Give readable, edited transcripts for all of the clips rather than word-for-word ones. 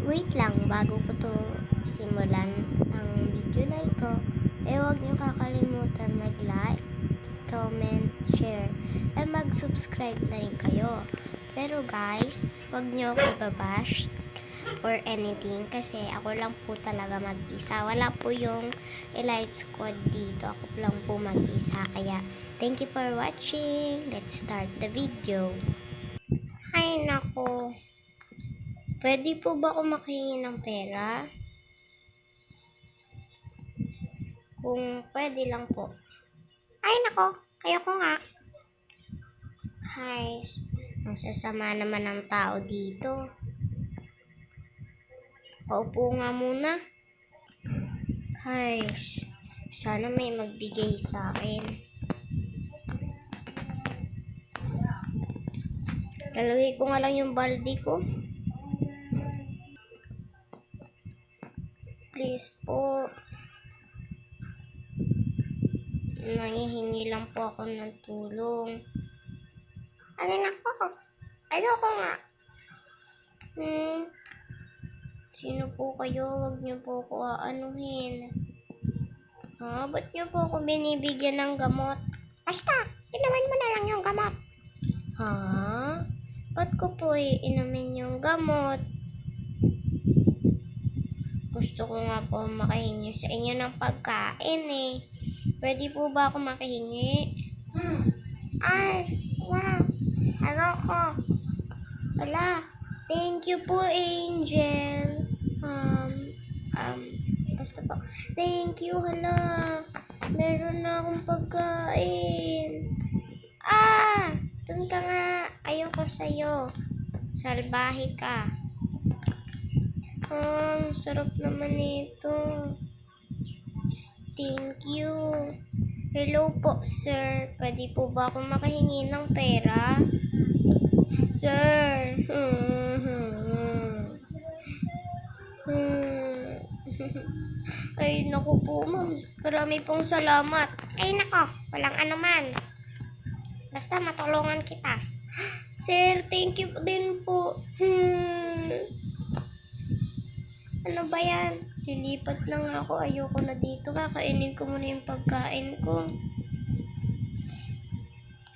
Wait lang, bago ko to simulan ang video na ito, huwag nyo kakalimutan mag-like, comment, share, and mag-subscribe na rin kayo. Pero guys, huwag nyo ako ibabash or anything kasi ako lang po talaga mag-isa. Wala po yung Elite Squad dito. Ako lang po mag-isa. Kaya, thank you for watching. Let's start the video. Ay, nako. Pwede po ba ako makahingi ng pera? Kung pwede lang po. Ay, nako. Ayoko nga. Ay, ang sasama naman ng tao dito. Paupo nga muna. Ay, sana may magbigay sa akin. Lalagay ko nga lang yung balde ko. Please po. Nangihingi lang po ako ng tulong. Alin ako? Ayoko nga. Sino po kayo? Huwag niyo po ako aanuhin. Ba't niyo po ako binibigyan ng gamot? Basta, inumin mo na lang yung gamot. Ba't ko po inumin yung gamot? Gusto ko nga po makahingi sa inyo ng pagkain eh. Pwede po ba ako makahingi? Ay, wow. Ayoko. Wala. Thank you po, Angel. Basta po. Thank you, hala. Meron na akong pagkain. Dun ka nga. Ayoko sa'yo. Salbahe ka. Sarap naman ito. Thank you. Hello po, sir. Pwede po ba ako makahingi ng pera? Sir. Ay, naku po, ma'am. Marami pong salamat. Ay, nako. Walang anuman. Basta matulungan kita. Sir, thank you din po. Ano ba yan? Lilipat lang ako. Ayoko na dito. Kakainin ko muna yung pagkain ko.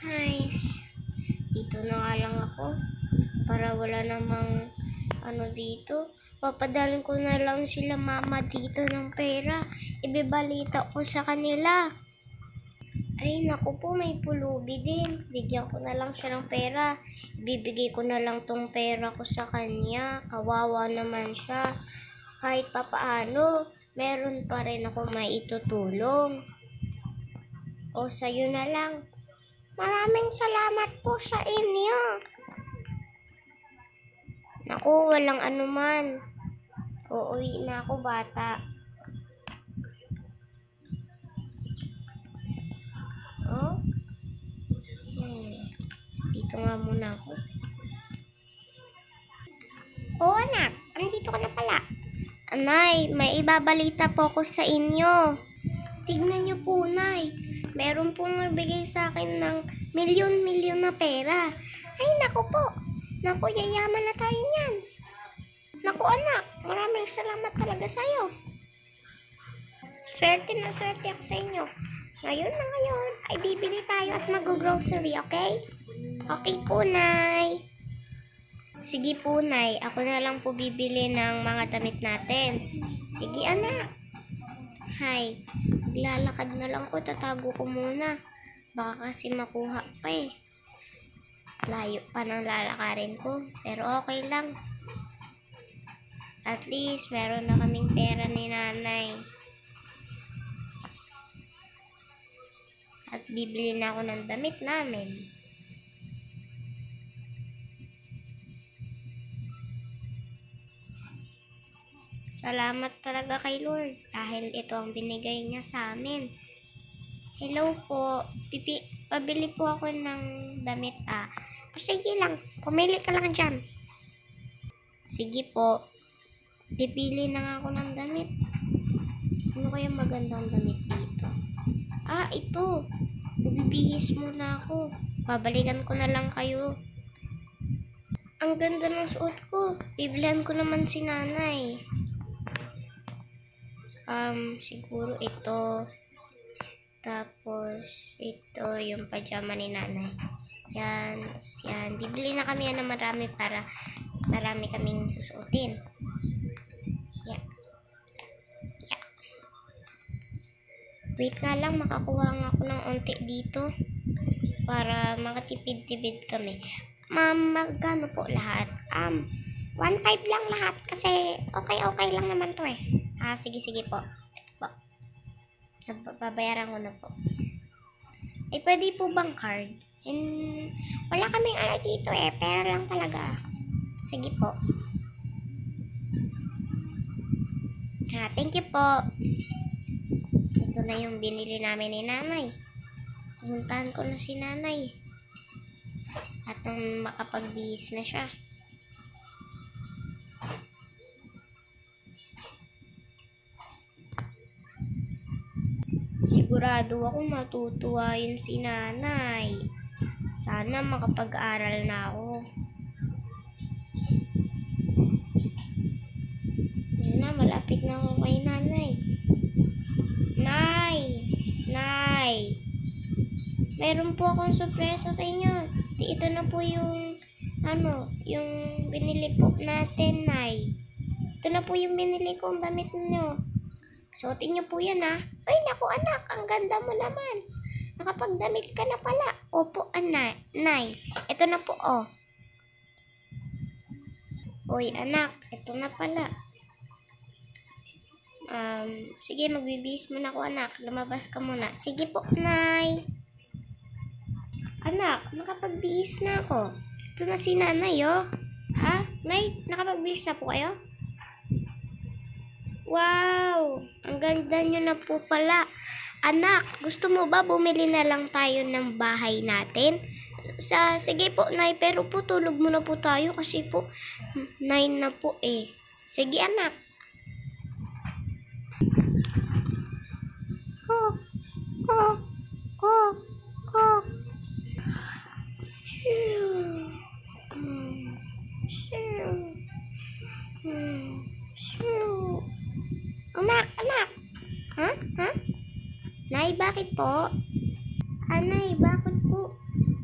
Ay, dito na nga lang ako. Para wala namang dito. Papadalhin ko na lang sila mama dito ng pera. Ibibalita ko sa kanila. Ay, naku po, may pulubi din. Bigyan ko na lang siya ng pera. Ibibigay ko na lang tong pera ko sa kanya. Kawawa naman siya. Kahit papaano, meron pa rin ako maitutulong. O, sa'yo na lang. Maraming salamat po sa inyo. Naku, walang anuman. Uuwi na ako, bata. Dito nga muna ako. Anak. Andito ka na pala. Anay, may ibabalita po ako sa inyo. Tignan niyo po, Nay. Meron pong nagbigay sa akin ng milyon-milyon na pera. Ay, naku po. Naku, yayaman na tayo niyan. Naku, anak. Maraming salamat talaga sa'yo. Swerte na swerte ako sa inyo. Ngayon ay bibili tayo at mag-grocery, okay? Okay po, Nay. Sige po, Nay. Ako na lang po bibili ng mga damit natin. Sige, anak. Hay, maglalakad na lang ko. Tatago ko muna. Baka kasi makuha pa eh. Layo pa ng lalakarin ko. Pero okay lang. At least, meron na kaming pera ni nanay. At bibili na ako ng damit namin. Salamat talaga kay Lord dahil ito ang binigay niya sa amin. Hello po. Pabili po ako ng damit. Sige lang. Pumili ka lang dyan. Sige po. Pipili na nga ako ng damit. Ano kaya magandang damit dito? Ito. Bibihis muna ako. Babalikan ko na lang kayo. Ang ganda ng suot ko. Bibilihan ko naman si nanay. Siguro ito. Tapos, ito yung pajama ni nanay. Yan. Yan. Bibili na kami yan na marami para marami kaming susuotin. Yan. Yan. Wait nga lang, makakuha nga ako ng onti dito para makatipid-tipid kami. Ma'am, magkano po lahat? 1.5 lang lahat kasi okay lang naman to eh. Sige po. Ito po. Babayaran ko na po. Pwede po bang card? Wala kaming ano dito eh. Pera lang talaga. Sige po. Thank you po. Ito na yung binili namin ni nanay. Pumuntahan ko na si nanay. At nung makapagbihis na siya. Sigurado ako matutuwa yun si nanay. Sana makapag-aral na ako. Yan na, malapit na ako kay nanay. Nay! Meron po akong sorpresa sa inyo. Ito na po yung yung binili po natin, Nay. Ito na po yung binili kong damit niyo. Suotin niyo po yan, ha? Ay, naku anak, ang ganda mo naman. Nakapagdamit ka na pala. Opo, anak, Nay. Ito na po, oh. Uy, anak, ito na pala. Sige, magbibihis muna ako, anak. Lumabas ka muna. Sige po, Nay. Anak, nakapagbihis na ako. Ito na si nanay, oh. Ha? Nay, nakapagbihis na po kayo? Wow! Ang ganda nyo na po pala. Anak, gusto mo ba bumili na lang tayo ng bahay natin? Sige po, Nay, pero po tulog muna po tayo kasi po 9 na po eh. Sige, anak. Kok, kok, kok, kok. Anak. Ha? Nay, bakit po? Nay, bakit po?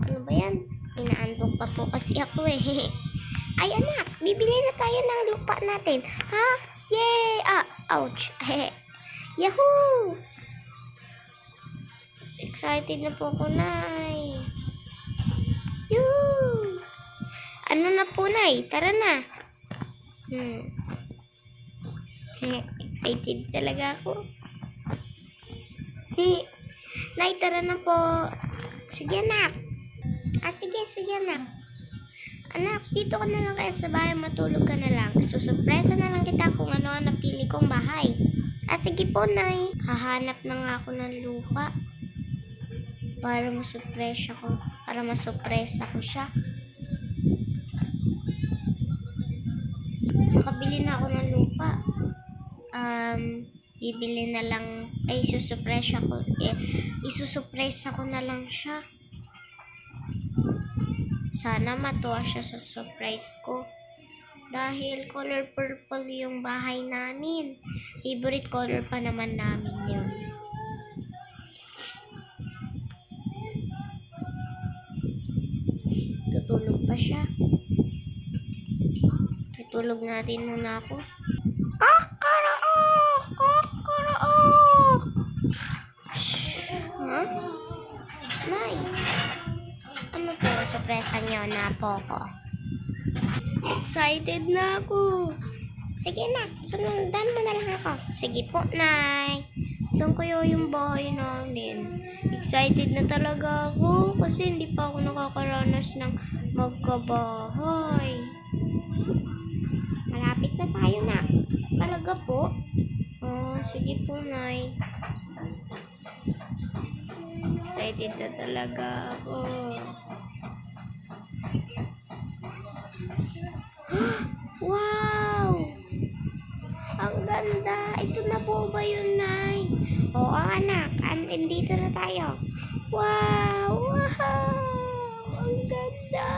Ano ba yan? Inaantok pa po kasi ako eh. Ay, anak, bibili na tayo ng lupa natin. Ha? Yay! Ouch. Yahoo! Excited na po ako, Nay. Yoo! Ano na po, Nay? Tara na. Excited talaga ako. Nay, tara na po. Sige, anak. Sige, anak. Anak, dito ka na lang kaya sa bahay, matulog ka na lang. Susurpresa na lang kita kung ano ang napili kong bahay. Sige po, Nay. Hahanap na nga ako ng lupa para masupresa ko siya. Nakabili na ako ng lupa. Bibili na lang, isusupresa ko na lang siya. Sana matuwa siya sa surprise ko. Dahil color purple yung bahay namin. Favorite color pa naman namin yun. Tutulog pa siya. Tutulog natin muna ako. Kakaraok! Ha? Nay, ano po sorpresa niyo na po ko? Excited na ako. Sige na, sundan mo na lang ako. Sige po, Nay. Saan kayo yung bahay namin? Excited na talaga ako kasi hindi pa ako nakakaranas ng magkabahay. Malapit na tayo na. Talaga po? Sige po, Nay. Excited na talaga ako. Wow! Ang ganda. Ito na po ba yun, Nay? Oo, anak. Dito na tayo. Wow! Wow! Ang ganda!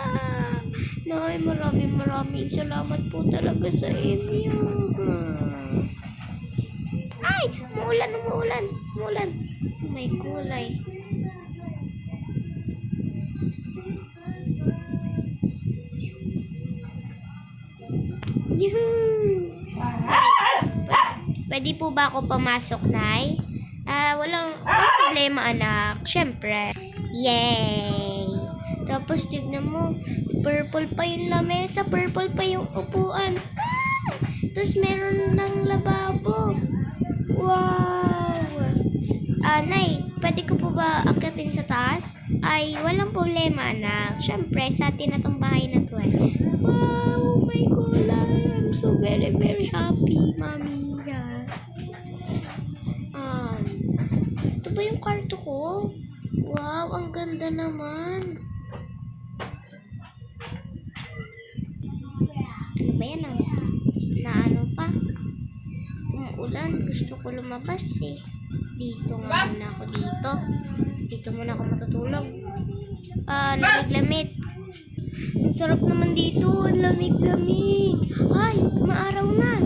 Nay, maraming salamat po talaga sa inyo. Ay, umuulan. May kulay. Yuhuu! Pwede po ba ako pamasok, Nay? Walang problema, anak. Siyempre. Yay! Tapos, tignan mo. Purple pa yung lamesa. Purple pa yung upuan. Tapos, meron ng lababo. Wow! Nay, pwede ko po ba akitin sa taas? Ay, walang problema, anak. Siyempre, sa atin na tong bahay na to. Wow! Oh my God! I'm so very happy, Mami. Ito ba yung kwarto ko? Wow, ang ganda naman. Ano ba yan? Ano pa? Umuulan. Gusto ko lumabas eh. Dito nga muna ako dito. Dito muna ako matutulog. Lamig-lamig. Ang sarap naman dito. Ang lamig-lamig. Ay, maaraw na.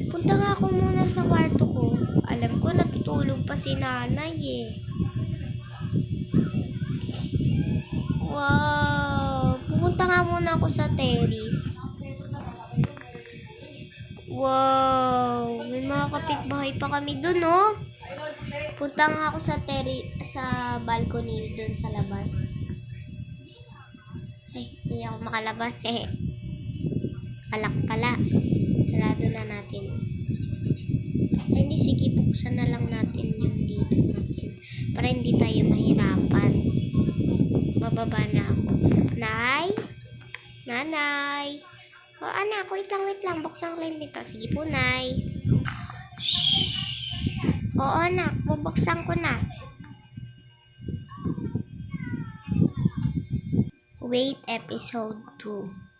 Punta nga ako muna sa kwarto ko. Alam ko, natutulog pa si nanay eh. Wow. Pupunta nga muna ako sa terrace. Wow. May mga kapitbahay pa kami dun, oh. Punta nga ako sa balcony dun sa labas. Ay, hindi ako makalabas eh. Kalak pala. Sarado na natin. Ay, hindi, sige, buksan na lang natin yung dito natin. Para hindi tayo mahirapan. Bababa na ako. Nay? Nanay? O, anak, wait lang. Buksan ko lang dito. Sige po, Nay. Shhh. Oo, anak, bubuksan ko na. Wait, episode 2.